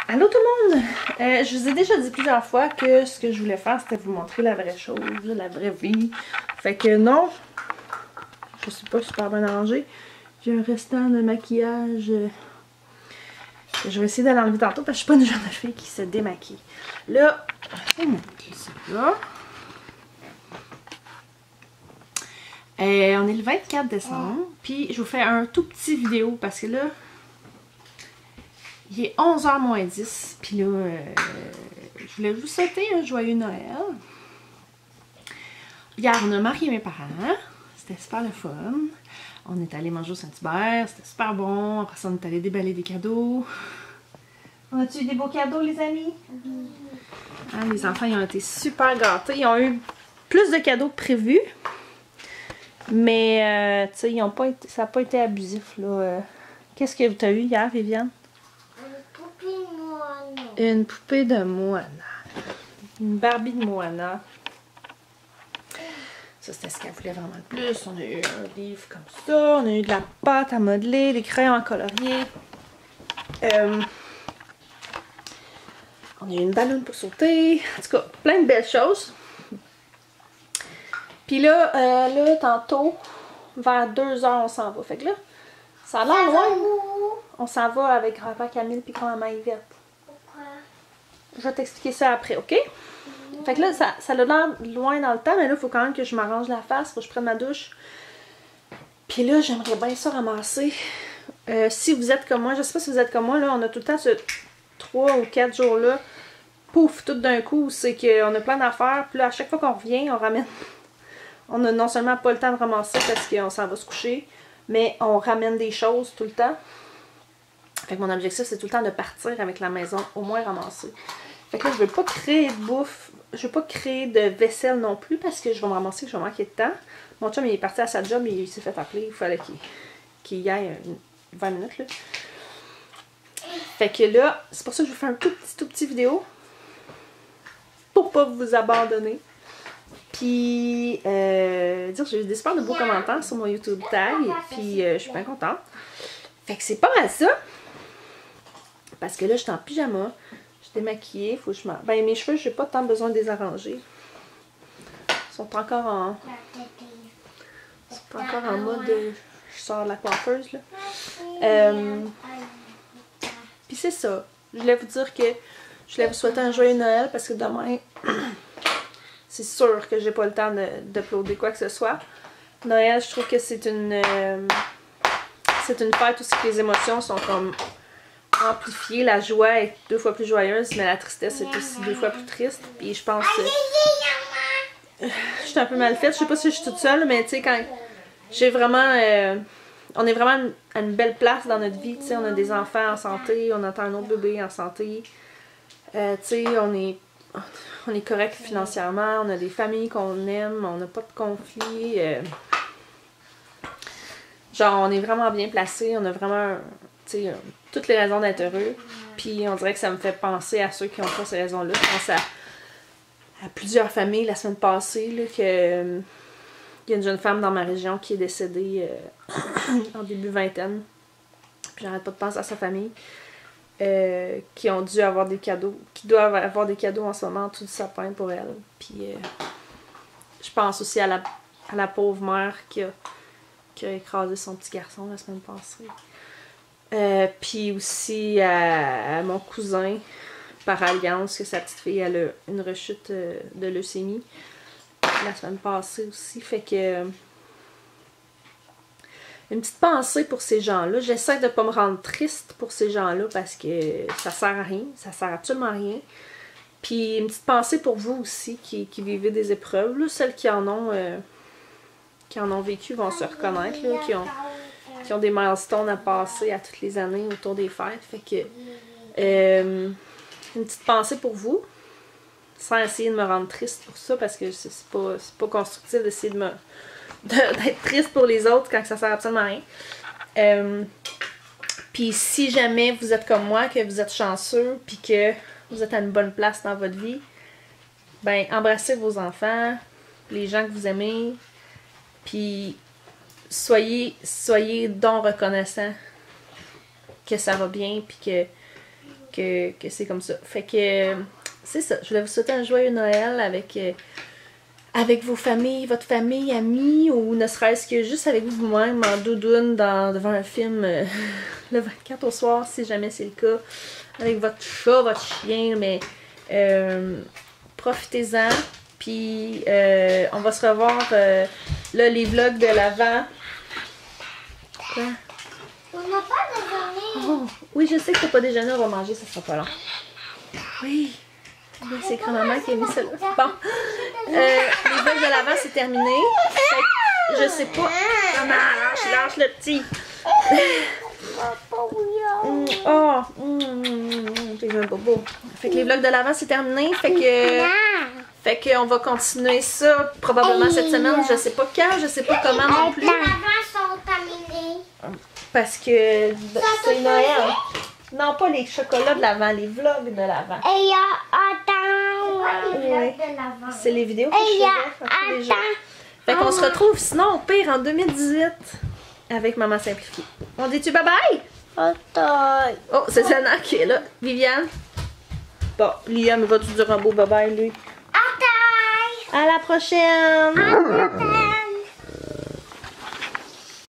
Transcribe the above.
Allô tout le monde! Je vous ai déjà dit plusieurs fois que ce que je voulais faire, c'était vous montrer la vraie chose, la vraie vie. Fait que non, je suis pas super bien arrangée. J'ai un restant de maquillage. Je vais essayer d'aller enlever tantôt parce que je suis pas une jeune fille qui se démaquille. Là, c'est mon là. On est le 24 décembre, puis je vous fais un tout petit vidéo parce que là, il est 11h moins 10, puis là, je voulais vous souhaiter un joyeux Noël. Hier, on a marié mes parents, c'était super le fun. On est allé manger au Saint-Hubert, c'était super bon. Après ça, on est allé déballer des cadeaux. On a-tu eu des beaux cadeaux, les amis? Ah, les enfants, ils ont été super gâtés. Ils ont eu plus de cadeaux que prévu. Mais, tu sais, ils ont pas été, ça n'a pas été abusif, là. Qu'est-ce que tu as eu hier, Viviane? Une poupée de Moana. Une Barbie de Moana. Ça, c'était ce qu'elle voulait vraiment le plus. On a eu un livre comme ça. On a eu de la pâte à modeler, des crayons à colorier. On a eu une ballonne pour sauter. En tout cas, plein de belles choses. Puis là, tantôt, vers 2h, on s'en va. Fait que là, ça a l'air loin. On s'en va avec grand-père Camille puis grand-maman Yvette. Pourquoi? Je vais t'expliquer ça après, OK? Fait que là, ça a l'air loin dans le temps, mais là, il faut quand même que je m'arrange la face, faut que je prenne ma douche. Puis là, j'aimerais bien ça ramasser. Si vous êtes comme moi, je sais pas si vous êtes comme moi, là, on a tout le temps ce 3 ou 4 jours-là, pouf, tout d'un coup, c'est qu'on a plein d'affaires. Puis là, à chaque fois qu'on revient, on ramène. On a non seulement pas le temps de ramasser parce qu'on s'en va se coucher, mais on ramène des choses tout le temps. Fait que mon objectif, c'est tout le temps de partir avec la maison au moins ramassée. Fait que là, je veux pas créer de bouffe, je veux pas créer de vaisselle non plus parce que je vais me ramasser, je vais manquer de temps. Mon chum, il est parti à sa job et il s'est fait appeler, il fallait qu'il y aille 20 minutes, là. Fait que là, c'est pour ça que je vous fais un tout petit vidéo pour pas vous abandonner. Puis, dire j'ai eu des super de beaux commentaires sur mon YouTube tag, puis je suis bien contente. Fait que c'est pas mal ça. Parce que là, je suis en pyjama, je suis démaquillée, faut que je m'en... Ben, mes cheveux, j'ai pas tant besoin de les arranger. Ils sont encore en... mode... Je sors de la coiffeuse, là. Puis c'est ça. Je voulais vous dire que je voulais vous souhaiter un joyeux Noël parce que demain... C'est sûr que j'ai pas le temps d'uploader quoi que ce soit. Noël, je trouve que c'est une fête où les émotions sont comme amplifiées. La joie est 2 fois plus joyeuse, mais la tristesse est aussi 2 fois plus triste. Puis je pense que je suis un peu mal faite. Je sais pas si je suis toute seule, mais tu sais, quand j'ai vraiment... on est vraiment à une belle place dans notre vie. Tu sais, on a des enfants en santé, on attend un autre bébé en santé. Tu sais, on est correct financièrement, on a des familles qu'on aime, on n'a pas de conflit. Genre, on est vraiment bien placé, on a vraiment, tu sais, toutes les raisons d'être heureux. Puis on dirait que ça me fait penser à ceux qui n'ont pas ces raisons-là. Je pense à plusieurs familles la semaine passée, là, que il y a une jeune femme dans ma région qui est décédée en début vingtaine. Puis j'arrête pas de penser à sa famille. Qui ont dû avoir des cadeaux, qui doivent avoir des cadeaux en ce moment en dessous du sapin pour elle. Puis je pense aussi à la pauvre mère qui a écrasé son petit garçon la semaine passée. Puis aussi à mon cousin, par alliance, que sa petite fille elle a une rechute de leucémie la semaine passée aussi. Fait que une petite pensée pour ces gens-là. J'essaie de ne pas me rendre triste pour ces gens-là parce que ça sert à rien. Ça sert absolument à rien. Puis une petite pensée pour vous aussi qui vivez des épreuves. Là. Celles qui en ont vécu vont se reconnaître. Là, qui ont des milestones à passer à toutes les années autour des fêtes. Fait que une petite pensée pour vous. Sans essayer de me rendre triste pour ça parce que c'est pas constructif d'essayer d'être triste pour les autres quand ça sert absolument à rien. Puis si jamais vous êtes comme moi, que vous êtes chanceux, puis que vous êtes à une bonne place dans votre vie, ben embrassez vos enfants, les gens que vous aimez, puis soyez donc reconnaissants que ça va bien, puis que c'est comme ça. Fait que c'est ça. Je voulais vous souhaiter un joyeux Noël avec vos familles, votre famille, amis, ou ne serait-ce que juste avec vous-même, en doudoune, devant un film le 24 au soir, si jamais c'est le cas, avec votre chat, votre chien, mais profitez-en, puis on va se revoir, là, les vlogs de l'Avent. Quoi? On n'a pas déjeuné. Oh, oui, je sais que t'as pas déjeuné, on va manger, ça sera pas long. Oui. Oui, c'est grand-maman qui a mis ça là. Bon. Les vlogs de l'Avent, c'est terminé. Fait que je sais pas. Maman, lâche le petit. Oh. J'ai un bobo. Fait que les vlogs de l'Avent, c'est terminé. Fait que on va continuer ça probablement cette semaine. Je sais pas quand, je sais pas comment non plus. Les L'Avent sont terminés. Parce que c'est Noël. Non, pas les chocolats de l'Avent, les vlogs de l'Avent. Et il y a attends. Oui. De l'Avent. C'est les vidéos que Et je il y a faisais tous les jours. attends. Fait qu'on se retrouve sinon au pire en 2018 avec Maman Simplifiée. On dit-tu bye bye? Attends. Oh, c'est Zana qui est là. Viviane? Bon, Liam, il va-tu dire un beau bye bye lui? Attends. À la prochaine!